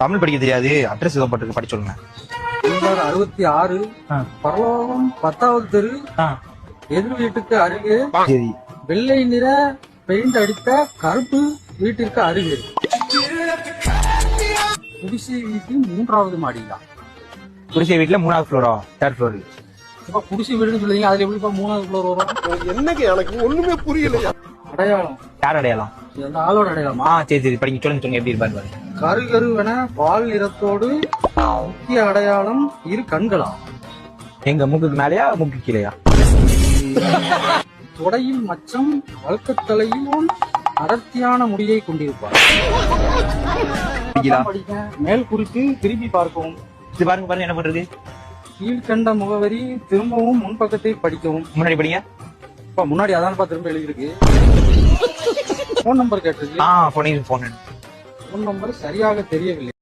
தமிழ் படிக்க தெரியாது, அட்ரஸ் ஏதோ பட்டு படிச்சு சொல்லுங்க. 66 பரலோகம் 10வது தெரு, எதிர் வீட்டுக்கு அருகே சரி. வெள்ளை நிற பெயிண்ட் அடித்த கருப்பு வீட்டிற்கு அருகே குடிசை வீட்டு 3வது மாடிதான். குடிசை வீட்டுல 3வது ஃப்ளோரா? 3rd floor. இப்ப குடிசை வீடுன்னு சொல்றீங்க, அதுல எப்படிப்பா 3வது ஃப்ளோர் வரும்? என்னங்க எனக்கு ஒண்ணுமே புரியலையா. அடையாளம் யார் அடையாளம்? அந்த ஆளோட அடையாளமா? சரி சரி, படிங்க சொல்லுங்க எப்படி இருப்பாரு பாருங்க. கருகருவென பால் நிறத்தோடு, முக்கிய அடையாளம் இரு கண்களா? எங்க மூக்குக்கு மேலயா மூக்கு கீழையா? தொடையில் மச்சம், வழக்கத்தலையும் அடர்த்தியான முடியை கொண்டிருப்பார். படிக்க மேல் குறித்து திருப்பி பார்க்கவும். இது பாருங்க பாருங்க என்ன பண்றது. கீழ்கண்ட முகவரி திரும்பவும் முன்பக்கத்தை படிக்கவும். முன்னாடி படிங்க. இப்ப முன்னாடி அதான்ப்பா திரும்ப எழுதிருக்கு. போன் நம்பர் கேட்டிருக்கு. போன் நம்பர் சரியாக தெரியவில்லை.